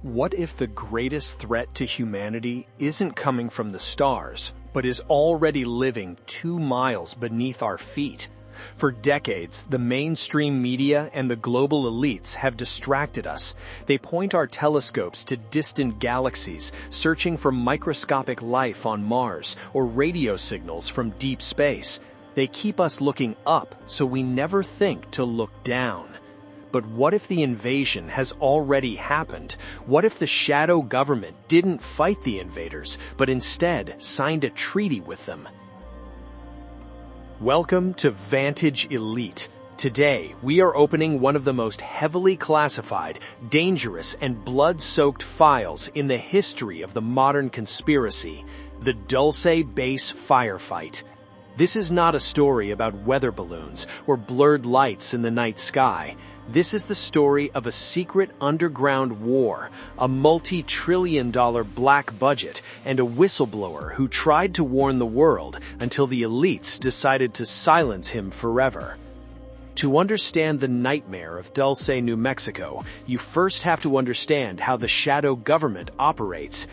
What if the greatest threat to humanity isn't coming from the stars, but is already living 2 miles beneath our feet? For decades, the mainstream media and the global elites have distracted us. They point our telescopes to distant galaxies, searching for microscopic life on Mars or radio signals from deep space. They keep us looking up, so we never think to look down. But what if the invasion has already happened? What if the shadow government didn't fight the invaders, but instead signed a treaty with them? Welcome to Vantage Elite. Today, we are opening one of the most heavily classified, dangerous, and blood-soaked files in the history of the modern conspiracy, the Dulce base firefight. This is not a story about weather balloons or blurred lights in the night sky. This is the story of a secret underground war, a multi-trillion-dollar black budget, and a whistleblower who tried to warn the world until the elites decided to silence him forever. To understand the nightmare of Dulce, New Mexico, you first have to understand how the shadow government operates.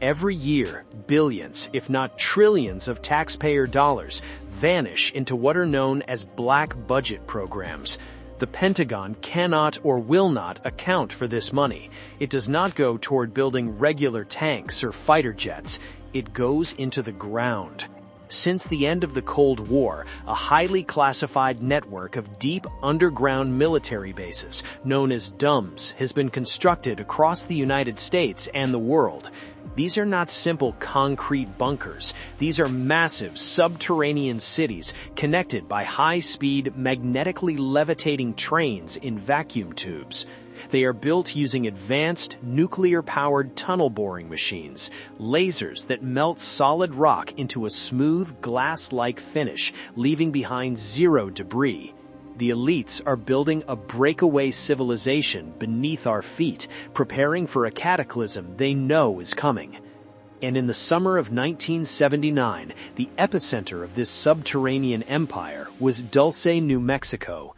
Every year, billions, if not trillions of taxpayer dollars vanish into what are known as black budget programs. The Pentagon cannot or will not account for this money. It does not go toward building regular tanks or fighter jets. It goes into the ground. Since the end of the Cold War, a highly classified network of deep underground military bases, known as D.U.M.Bs, has been constructed across the United States and the world. These are not simple concrete bunkers. These are massive subterranean cities connected by high-speed, magnetically levitating trains in vacuum tubes. They are built using advanced, nuclear-powered tunnel boring machines, lasers that melt solid rock into a smooth, glass-like finish, leaving behind zero debris. The elites are building a breakaway civilization beneath our feet, preparing for a cataclysm they know is coming. And in the summer of 1979, the epicenter of this subterranean empire was Dulce, New Mexico.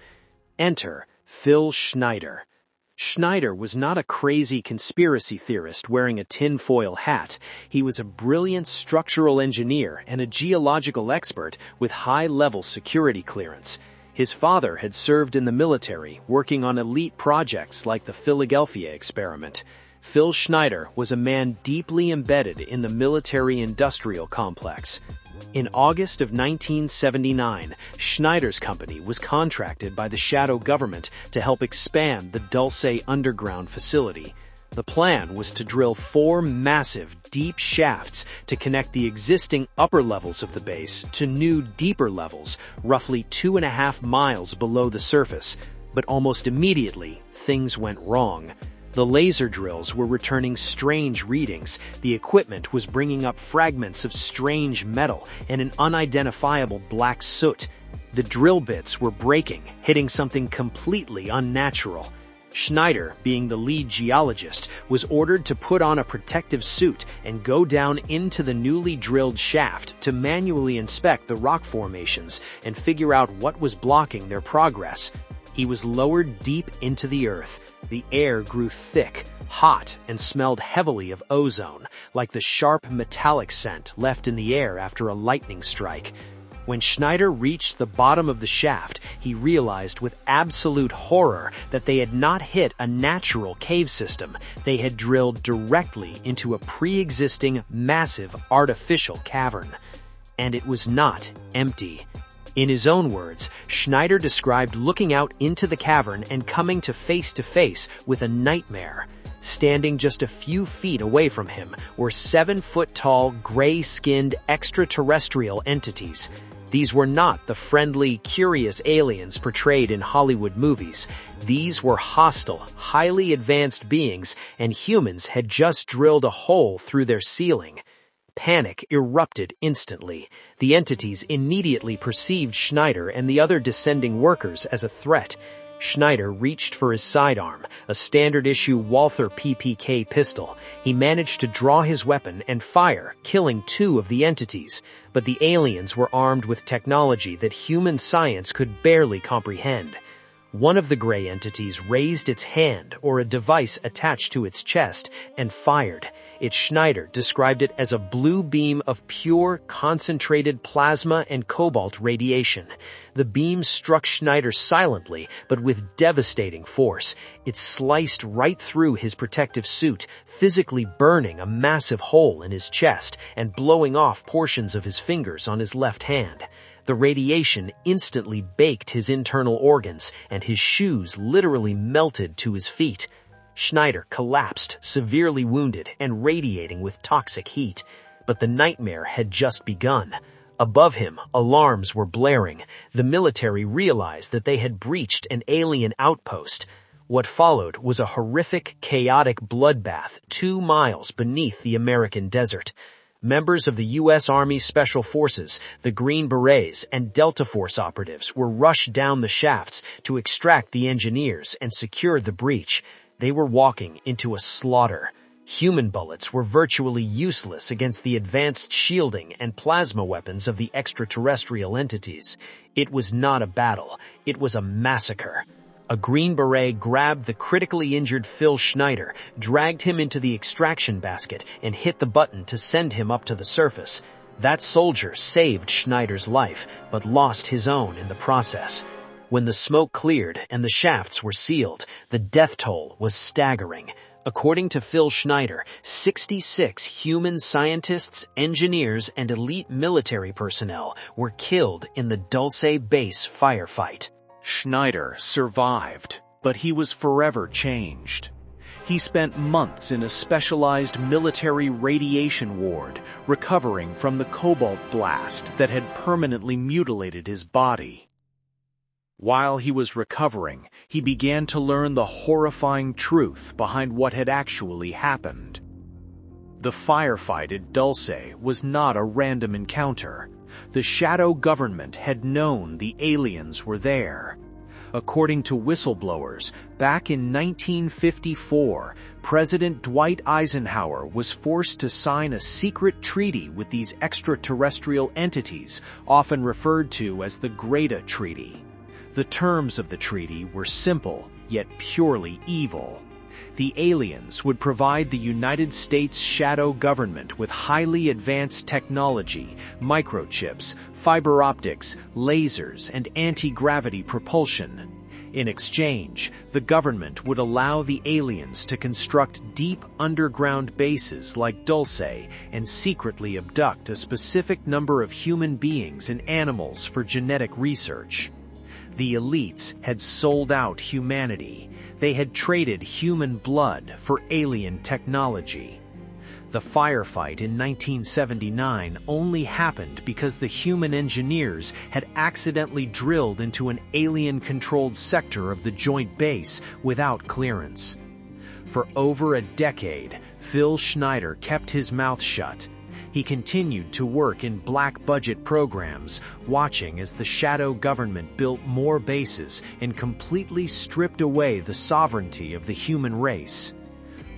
Enter Phil Schneider. Schneider was not a crazy conspiracy theorist wearing a tinfoil hat. He was a brilliant structural engineer and a geological expert with high-level security clearance. His father had served in the military, working on elite projects like the Philadelphia experiment. Phil Schneider was a man deeply embedded in the military-industrial complex. In August of 1979, Schneider's company was contracted by the shadow government to help expand the Dulce underground facility. The plan was to drill 4 massive, deep shafts to connect the existing upper levels of the base to new, deeper levels, roughly 2.5 miles below the surface. But almost immediately, things went wrong. The laser drills were returning strange readings, the equipment was bringing up fragments of strange metal and an unidentifiable black soot. The drill bits were breaking, hitting something completely unnatural. Schneider, being the lead geologist, was ordered to put on a protective suit and go down into the newly drilled shaft to manually inspect the rock formations and figure out what was blocking their progress. He was lowered deep into the earth. The air grew thick, hot, and smelled heavily of ozone, like the sharp metallic scent left in the air after a lightning strike. When Schneider reached the bottom of the shaft, he realized with absolute horror that they had not hit a natural cave system. They had drilled directly into a pre-existing, massive, artificial cavern. And it was not empty. In his own words, Schneider described looking out into the cavern and coming to face with a nightmare. Standing just a few feet away from him were 7-foot-tall, gray-skinned extraterrestrial entities. These were not the friendly, curious aliens portrayed in Hollywood movies. These were hostile, highly advanced beings, and humans had just drilled a hole through their ceiling. Panic erupted instantly. The entities immediately perceived Schneider and the other descending workers as a threat. Schneider reached for his sidearm, a standard-issue Walther PPK pistol. He managed to draw his weapon and fire, killing 2 of the entities. But the aliens were armed with technology that human science could barely comprehend. One of the gray entities raised its hand or a device attached to its chest and fired. Schneider described it as a blue beam of pure, concentrated plasma and cobalt radiation. The beam struck Schneider silently, but with devastating force. It sliced right through his protective suit, physically burning a massive hole in his chest and blowing off portions of his fingers on his left hand. The radiation instantly baked his internal organs, and his shoes literally melted to his feet. Schneider collapsed, severely wounded and radiating with toxic heat. But the nightmare had just begun. Above him, alarms were blaring. The military realized that they had breached an alien outpost. What followed was a horrific, chaotic bloodbath 2 miles beneath the American desert. Members of the U.S. Army Special Forces, the Green Berets, and Delta Force operatives were rushed down the shafts to extract the engineers and secure the breach. They were walking into a slaughter. Human bullets were virtually useless against the advanced shielding and plasma weapons of the extraterrestrial entities. It was not a battle. It was a massacre. A Green Beret grabbed the critically injured Phil Schneider, dragged him into the extraction basket, and hit the button to send him up to the surface. That soldier saved Schneider's life, but lost his own in the process. When the smoke cleared and the shafts were sealed, the death toll was staggering. According to Phil Schneider, 66 human scientists, engineers, and elite military personnel were killed in the Dulce base firefight. Schneider survived, but he was forever changed. He spent months in a specialized military radiation ward, recovering from the cobalt blast that had permanently mutilated his body. While he was recovering, he began to learn the horrifying truth behind what had actually happened. The firefight at Dulce was not a random encounter. The shadow government had known the aliens were there. According to whistleblowers, back in 1954, President Dwight Eisenhower was forced to sign a secret treaty with these extraterrestrial entities, often referred to as the Greta Treaty. The terms of the treaty were simple, yet purely evil. The aliens would provide the United States shadow government with highly advanced technology, microchips, fiber optics, lasers, and anti-gravity propulsion. In exchange, the government would allow the aliens to construct deep underground bases like Dulce and secretly abduct a specific number of human beings and animals for genetic research. The elites had sold out humanity. They had traded human blood for alien technology. The firefight in 1979 only happened because the human engineers had accidentally drilled into an alien-controlled sector of the joint base without clearance. For over a decade, Phil Schneider kept his mouth shut. He continued to work in black-budget programs, watching as the shadow government built more bases and completely stripped away the sovereignty of the human race.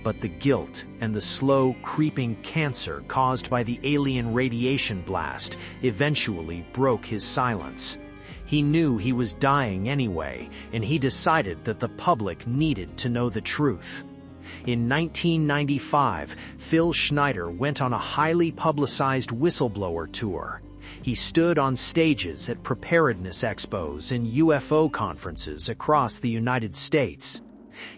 But the guilt and the slow, creeping cancer caused by the alien radiation blast eventually broke his silence. He knew he was dying anyway, and he decided that the public needed to know the truth. In 1995, Phil Schneider went on a highly publicized whistleblower tour. He stood on stages at preparedness expos and UFO conferences across the United States.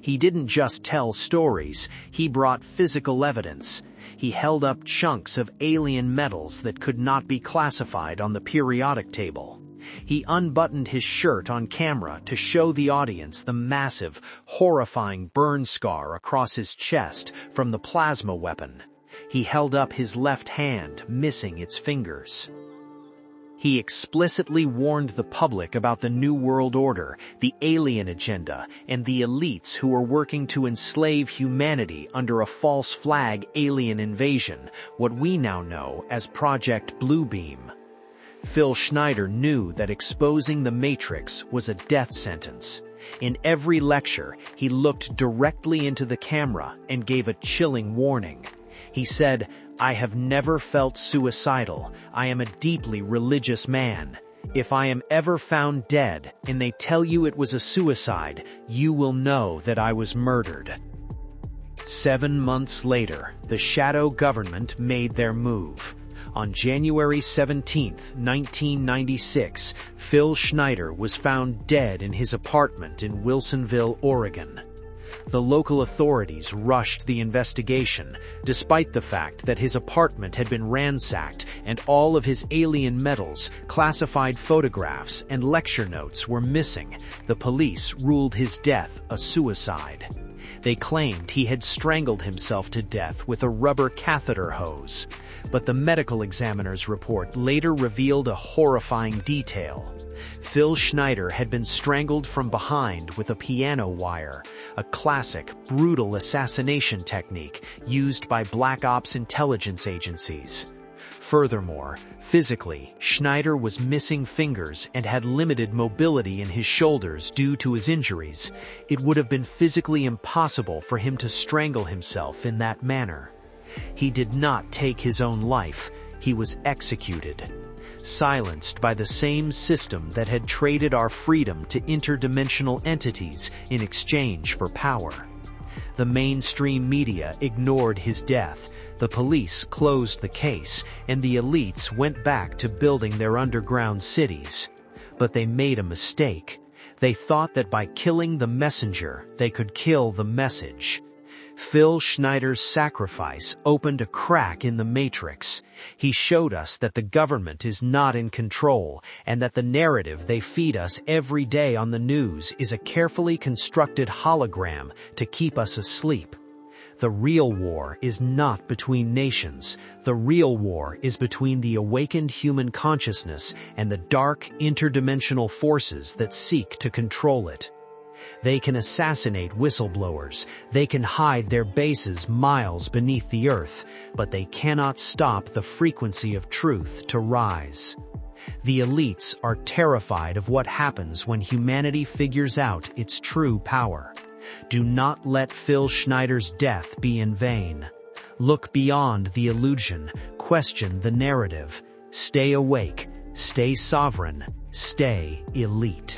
He didn't just tell stories, he brought physical evidence. He held up chunks of alien metals that could not be classified on the periodic table. He unbuttoned his shirt on camera to show the audience the massive, horrifying burn scar across his chest from the plasma weapon. He held up his left hand, missing its fingers. He explicitly warned the public about the New World Order, the alien agenda, and the elites who were working to enslave humanity under a false flag alien invasion, what we now know as Project Bluebeam. Phil Schneider knew that exposing the Matrix was a death sentence. In every lecture, he looked directly into the camera and gave a chilling warning. He said, "I have never felt suicidal. I am a deeply religious man." If I am ever found dead and they tell you it was a suicide, you will know that I was murdered. 7 months later, the shadow government made their move. On January 17, 1996, Phil Schneider was found dead in his apartment in Wilsonville, Oregon. The local authorities rushed the investigation, despite the fact that his apartment had been ransacked and all of his alien medals, classified photographs, and lecture notes were missing. The police ruled his death a suicide. They claimed he had strangled himself to death with a rubber catheter hose, but the medical examiner's report later revealed a horrifying detail. Phil Schneider had been strangled from behind with a piano wire, a classic, brutal assassination technique used by Black Ops intelligence agencies. Furthermore, physically, Schneider was missing fingers and had limited mobility in his shoulders due to his injuries. It would have been physically impossible for him to strangle himself in that manner. He did not take his own life. He was executed, silenced by the same system that had traded our freedom to interdimensional entities in exchange for power. The mainstream media ignored his death, the police closed the case, and the elites went back to building their underground cities. But they made a mistake. They thought that by killing the messenger, they could kill the message. Phil Schneider's sacrifice opened a crack in the matrix. He showed us that the government is not in control and that the narrative they feed us every day on the news is a carefully constructed hologram to keep us asleep. The real war is not between nations. The real war is between the awakened human consciousness and the dark interdimensional forces that seek to control it. They can assassinate whistleblowers, they can hide their bases miles beneath the earth, but they cannot stop the frequency of truth to rise. The elites are terrified of what happens when humanity figures out its true power. Do not let Phil Schneider's death be in vain. Look beyond the illusion, question the narrative. Stay awake, stay sovereign, stay elite.